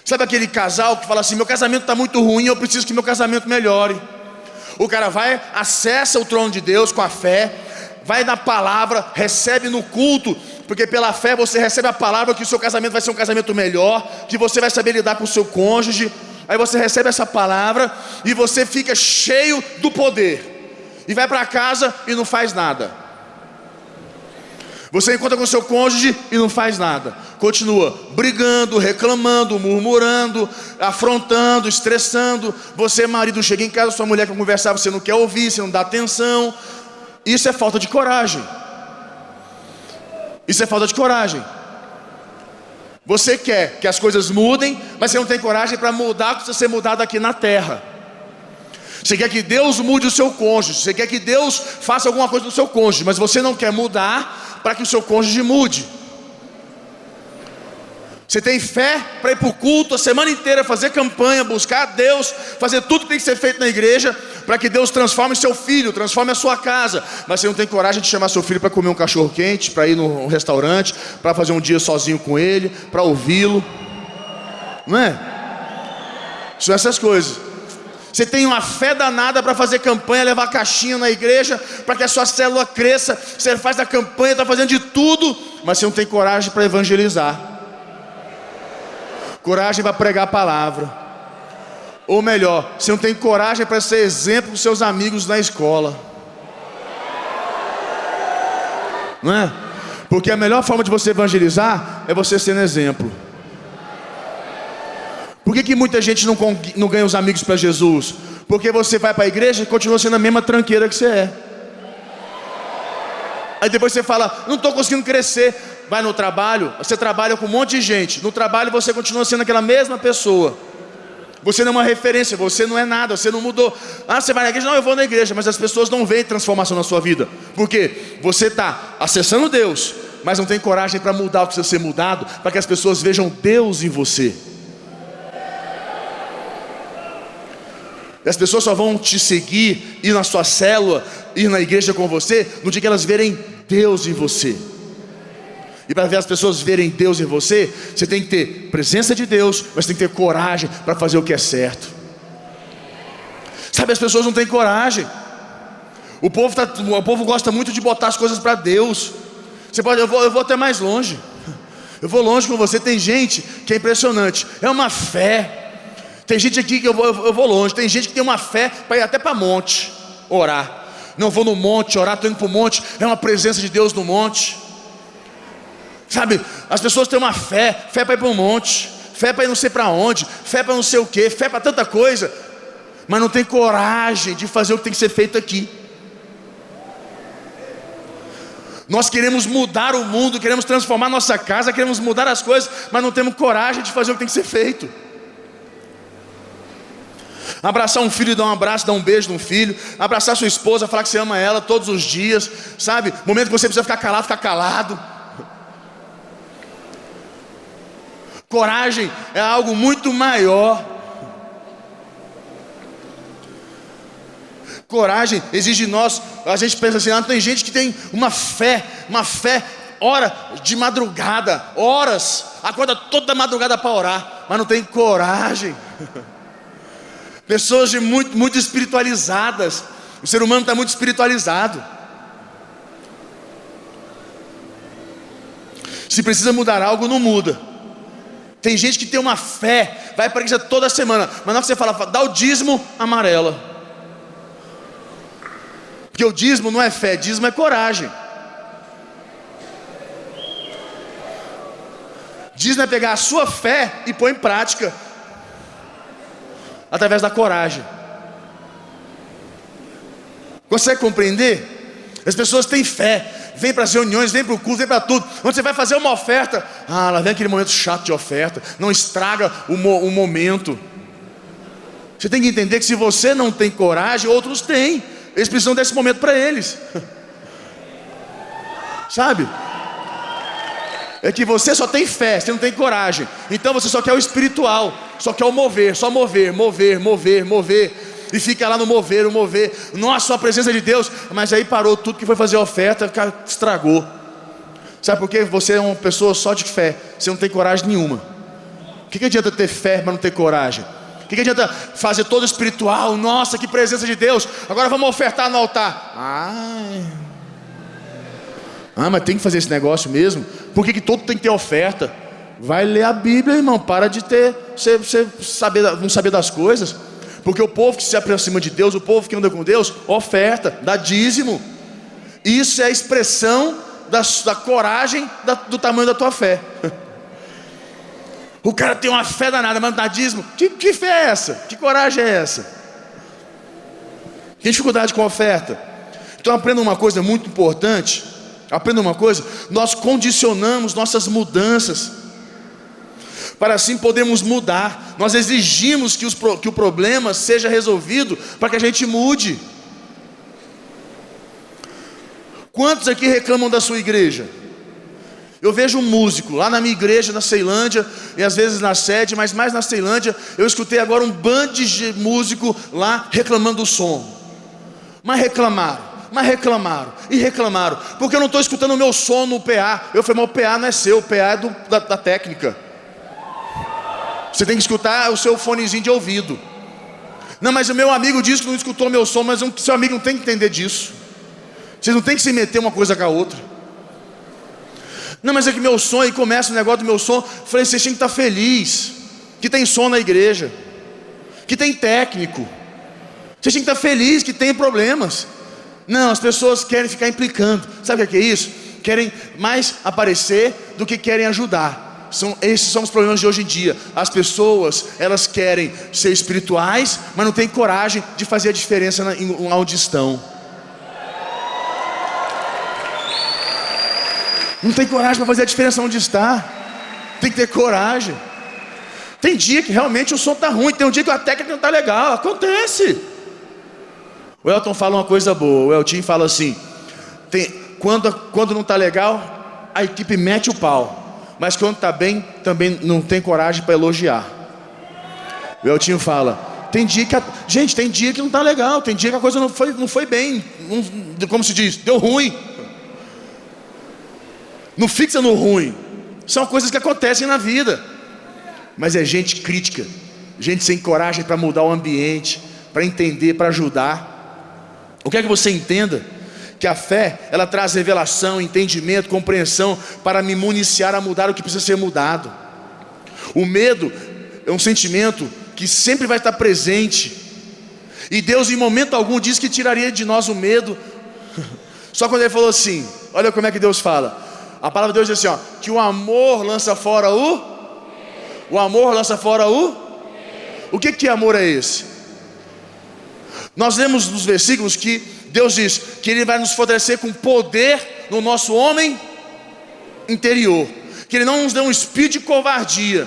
Sabe aquele casal que fala assim: meu casamento está muito ruim, eu preciso que meu casamento melhore. O cara vai, acessa o trono de Deus com a fé, vai na palavra, recebe no culto, porque pela fé você recebe a palavra que o seu casamento vai ser um casamento melhor, que você vai saber lidar com o seu cônjuge. Aí você recebe essa palavra e você fica cheio do poder, e vai para casa e não faz nada. Você encontra com o seu cônjuge e não faz nada, continua brigando, reclamando, murmurando, afrontando, estressando. Você, marido, chega em casa, sua mulher quer conversar, você não quer ouvir, você não dá atenção. Isso é falta de coragem. Isso é falta de coragem. Você quer que as coisas mudem, mas você não tem coragem para mudar o que precisa ser mudado aqui na terra. Você quer que Deus mude o seu cônjuge, você quer que Deus faça alguma coisa no seu cônjuge, mas você não quer mudar para que o seu cônjuge mude. Você tem fé para ir para o culto a semana inteira, fazer campanha, buscar a Deus, fazer tudo que tem que ser feito na igreja, para que Deus transforme seu filho, transforme a sua casa. Mas você não tem coragem de chamar seu filho para comer um cachorro quente, para ir num restaurante, para fazer um dia sozinho com ele, para ouvi-lo. Não é? São essas coisas. Você tem uma fé danada para fazer campanha, levar caixinha na igreja, para que a sua célula cresça. Você faz a campanha, está fazendo de tudo, mas você não tem coragem para evangelizar, coragem para pregar a palavra. Ou melhor, você não tem coragem para ser exemplo para os seus amigos na escola. Não é? Porque a melhor forma de você evangelizar é você sendo exemplo. Por que muita gente não ganha os amigos para Jesus? Porque você vai para a igreja e continua sendo a mesma tranqueira que você é. Aí depois você fala: não estou conseguindo crescer. Vai no trabalho, você trabalha com um monte de gente. No trabalho você continua sendo aquela mesma pessoa. Você não é uma referência, você não é nada, você não mudou. Ah, você vai na igreja? Não, eu vou na igreja. Mas as pessoas não veem transformação na sua vida. Por quê? Você está acessando Deus, mas não tem coragem para mudar o que precisa ser mudado, para que as pessoas vejam Deus em você. E as pessoas só vão te seguir, ir na sua célula, ir na igreja com você, no dia que elas verem Deus em você. E para ver as pessoas verem Deus em você, você tem que ter presença de Deus, mas tem que ter coragem para fazer o que é certo. Sabe, as pessoas não têm coragem. O povo gosta muito de botar as coisas para Deus. Eu vou até mais longe. Eu vou longe com você. Tem gente que é impressionante, é uma fé. Tem gente aqui que eu vou longe. Tem gente que tem uma fé para ir até para monte orar. Não, vou no monte orar, estou indo para o monte. É uma presença de Deus no monte. Sabe, as pessoas têm uma fé para ir para um monte, fé para ir não sei para onde, fé para não sei o que, fé para tanta coisa, mas não tem coragem de fazer o que tem que ser feito aqui. Nós queremos mudar o mundo, queremos transformar nossa casa, queremos mudar as coisas, mas não temos coragem de fazer o que tem que ser feito. Abraçar um filho e dar um abraço, dar um beijo num filho. Abraçar sua esposa, falar que você ama ela todos os dias. Sabe, momento que você precisa ficar calado, ficar calado. Coragem é algo muito maior. Coragem exige de nós. A gente pensa assim: tem gente que tem uma fé, ora de madrugada, horas, acorda toda madrugada para orar, mas não tem coragem. Pessoas muito espiritualizadas. O ser humano está muito espiritualizado. Se precisa mudar algo, não muda. Tem gente que tem uma fé, vai para a igreja toda semana, mas na hora que você fala, dá o dízimo, amarela. Porque o dízimo não é fé, dízimo é coragem. Dízimo é pegar a sua fé e pôr em prática, através da coragem. Consegue compreender? As pessoas têm fé, vem para as reuniões, vem para o culto, vem para tudo. Quando você vai fazer uma oferta, lá vem aquele momento chato de oferta. Não estraga o momento. Você tem que entender que se você não tem coragem, outros têm. Eles precisam desse momento para eles. Sabe? É que você só tem fé, você não tem coragem. Então você só quer o espiritual, só quer o mover, só mover. E fica lá no mover. Nossa, a presença de Deus. Mas aí parou tudo que foi fazer a oferta, estragou. Sabe por quê? Você é uma pessoa só de fé, você não tem coragem nenhuma. que adianta ter fé, mas não ter coragem? O que adianta fazer todo espiritual? Nossa, que presença de Deus, agora vamos ofertar no altar. Mas tem que fazer esse negócio mesmo? Por que todo tem que ter oferta? Vai ler a Bíblia, irmão. Para de não saber das coisas. Porque o povo que se aproxima de Deus, o povo que anda com Deus, oferta, dá dízimo. Isso é a expressão da coragem, do tamanho da tua fé. O cara tem uma fé danada, mas não dá dízimo. Que fé é essa? Que coragem é essa? Tem dificuldade com a oferta. Então aprenda uma coisa muito importante. Aprenda uma coisa: nós condicionamos nossas mudanças, para assim podermos mudar. Nós exigimos que o problema seja resolvido para que a gente mude. Quantos aqui reclamam da sua igreja? Eu vejo um músico lá na minha igreja, na Ceilândia, e às vezes na sede, mas mais na Ceilândia. Eu escutei agora um bando de músico lá reclamando do som. Mas reclamaram, porque eu não estou escutando o meu som no PA. Eu falei, mas o PA não é seu, o PA é da técnica. Você tem que escutar o seu fonezinho de ouvido. Não, mas o meu amigo disse que não escutou o meu som. Mas o seu amigo não tem que entender disso. Vocês não tem que se meter uma coisa com a outra. Não, mas é que meu som, aí começa o negócio do meu som. Eu falei, vocês têm que estar feliz que tem som na igreja, que tem técnico. Vocês têm que estar feliz que tem problemas. Não, as pessoas querem ficar implicando. Sabe o que é isso? Querem mais aparecer do que querem ajudar. Esses são os problemas de hoje em dia. As pessoas, elas querem ser espirituais, mas não têm coragem de fazer a diferença onde estão. Não tem coragem para fazer a diferença onde está. Tem que ter coragem. Tem dia que realmente o som está ruim. Tem um dia que a técnica não está legal. Acontece. O Elton fala uma coisa boa. O Eltinho fala assim: quando não está legal, a equipe mete o pau. Mas quando está bem, também não tem coragem para elogiar. O Eltinho fala: tem dia que não está legal. Tem dia que a coisa não foi bem. Como se diz, deu ruim. Não fixa no ruim. São coisas que acontecem na vida. Mas é gente crítica, gente sem coragem para mudar o ambiente, para entender, para ajudar. Eu quero que você entenda que a fé, ela traz revelação, entendimento, compreensão, para me municiar a mudar o que precisa ser mudado. O medo é um sentimento que sempre vai estar presente. E Deus em momento algum disse que tiraria de nós o medo. Só quando Ele falou assim, olha como é que Deus fala. A palavra de Deus diz assim, que o amor lança fora o amor lança fora o que amor é esse? Nós lemos nos versículos que Deus diz que Ele vai nos fortalecer com poder no nosso homem interior, que Ele não nos deu um espírito de covardia.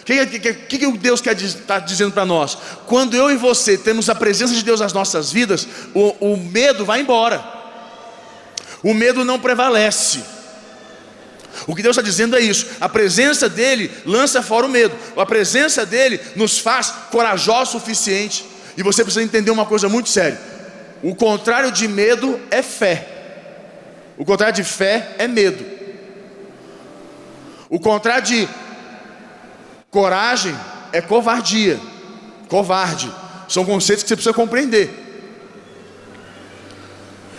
O que Deus quer estar dizendo para nós? Quando eu e você temos a presença de Deus nas nossas vidas, o medo vai embora. O medo não prevalece. O que Deus está dizendo é isso: a presença dEle lança fora o medo. A presença dEle nos faz corajosos o suficiente. E você precisa entender uma coisa muito séria: o contrário de medo é fé. O contrário de fé é medo. O contrário de coragem é covardia. Covarde. São conceitos que você precisa compreender.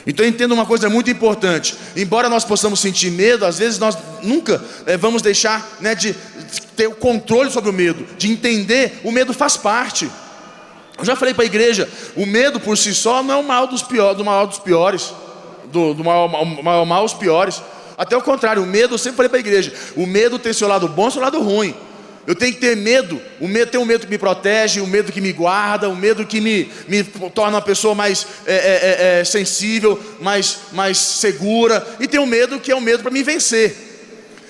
Então entenda uma coisa muito importante: embora nós possamos sentir medo, às vezes nós nunca vamos deixar de ter o controle sobre o medo, de entender, o medo faz parte. Eu já falei para a igreja, o medo por si só não é o mal dos piores, do maior dos piores, do maior mal os piores. Até o contrário, o medo, eu sempre falei para a igreja, o medo tem seu lado bom e seu lado ruim. Eu tenho que ter medo. O medo tem um medo que me protege, um medo que me guarda, um medo que me torna uma pessoa mais sensível, mais segura. E tem um medo que é um medo para me vencer.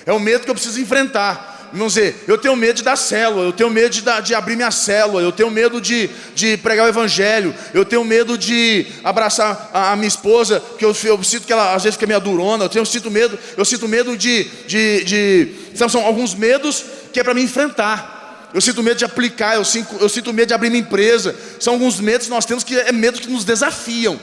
É um medo que eu preciso enfrentar. Vamos dizer, eu tenho medo de dar célula, eu tenho medo de abrir minha célula, eu tenho medo de pregar o evangelho, eu tenho medo de abraçar a minha esposa, que eu sinto que ela às vezes fica meio durona, eu sinto medo são alguns medos que é para me enfrentar. Eu sinto medo de aplicar, eu sinto medo de abrir minha empresa. São alguns medos que nós temos que é medos que nos desafiam.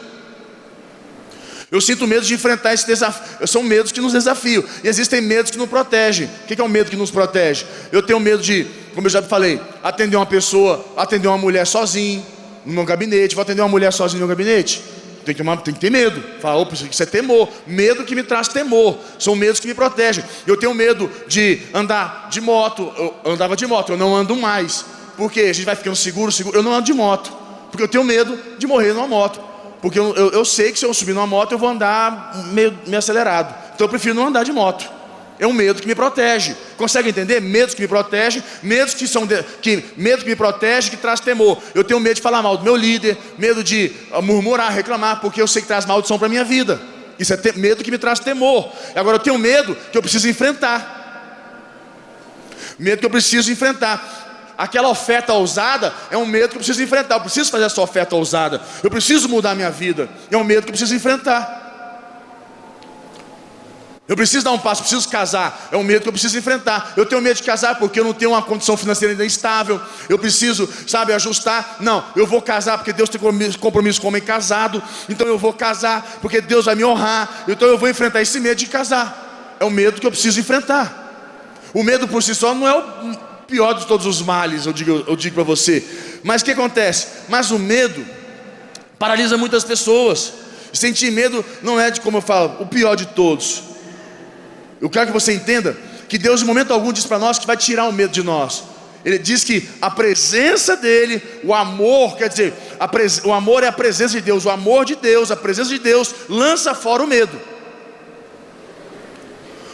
Eu sinto medo de enfrentar esse desafio. São medos que nos desafiam. E existem medos que nos protegem. O que é um medo que nos protege? Eu tenho medo de como eu já falei, atender uma pessoa, atender uma mulher sozinho no meu gabinete. Vou atender uma mulher sozinho no meu gabinete? Tem que ter medo. Fala, opa, isso é temor. Medo que me traz temor. São medos que me protegem. Eu tenho medo de andar de moto. Eu andava de moto, eu não ando mais. Porque a gente vai ficando seguro. Eu não ando de moto, porque eu tenho medo de morrer numa moto. Porque eu sei que se eu subir numa moto eu vou andar meio acelerado. Então eu prefiro não andar de moto. É um medo que me protege. Consegue entender? Medos que me protegem, medo que me protege, que traz temor. Eu tenho medo de falar mal do meu líder, medo de murmurar, reclamar, porque eu sei que traz maldição para a minha vida. Isso é medo que me traz temor. Agora eu tenho medo que eu preciso enfrentar. Medo que eu preciso enfrentar. Aquela oferta ousada é um medo que eu preciso enfrentar. Eu preciso fazer essa oferta ousada. Eu preciso mudar a minha vida. É um medo que eu preciso enfrentar. Eu preciso dar um passo, preciso casar. É um medo que eu preciso enfrentar. Eu tenho medo de casar porque eu não tenho uma condição financeira ainda estável. Eu preciso, ajustar. Não, eu vou casar porque Deus tem compromisso com o homem casado. Então eu vou casar porque Deus vai me honrar. Então eu vou enfrentar esse medo de casar. É um medo que eu preciso enfrentar. O medo por si só não é o pior de todos os males, eu digo para você. Mas o que acontece? Mas o medo paralisa muitas pessoas. Sentir medo não é, como eu falo, o pior de todos. Eu quero que você entenda que Deus em momento algum diz para nós que vai tirar o medo de nós. Ele diz que a presença dele, o amor, quer dizer, o amor é a presença de Deus. O amor de Deus, a presença de Deus lança fora o medo.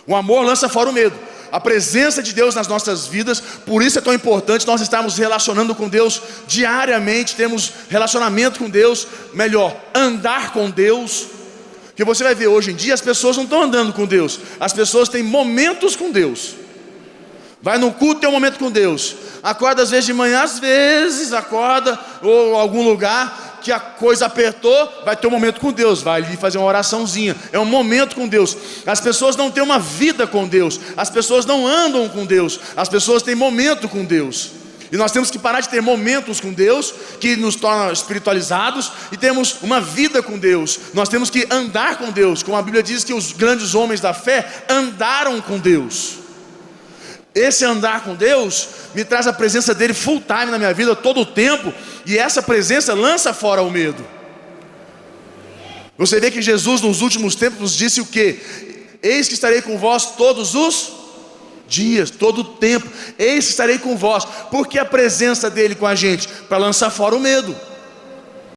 O amor lança fora o medo. A presença de Deus nas nossas vidas. Por isso é tão importante nós estarmos relacionando com Deus diariamente. Temos relacionamento com Deus. Melhor, andar com Deus. Porque você vai ver hoje em dia as pessoas não estão andando com Deus. As pessoas têm momentos com Deus. Vai no culto, tem um momento com Deus. Acorda às vezes de manhã, às vezes acorda, ou algum lugar que a coisa apertou, vai ter um momento com Deus, vai ali fazer uma oraçãozinha. É um momento com Deus. As pessoas não têm uma vida com Deus. As pessoas não andam com Deus. As pessoas têm momento com Deus. E nós temos que parar de ter momentos com Deus, que nos tornam espiritualizados, e temos uma vida com Deus. Nós temos que andar com Deus, como a Bíblia diz que os grandes homens da fé andaram com Deus. Esse andar com Deus me traz a presença dele full time na minha vida, todo o tempo. E essa presença lança fora o medo. Você vê que Jesus nos últimos tempos nos disse o quê? Eis que estarei com vós todos os dias, todo o tempo. Eis que estarei com vós. Porque a presença dele com a gente? Para lançar fora o medo.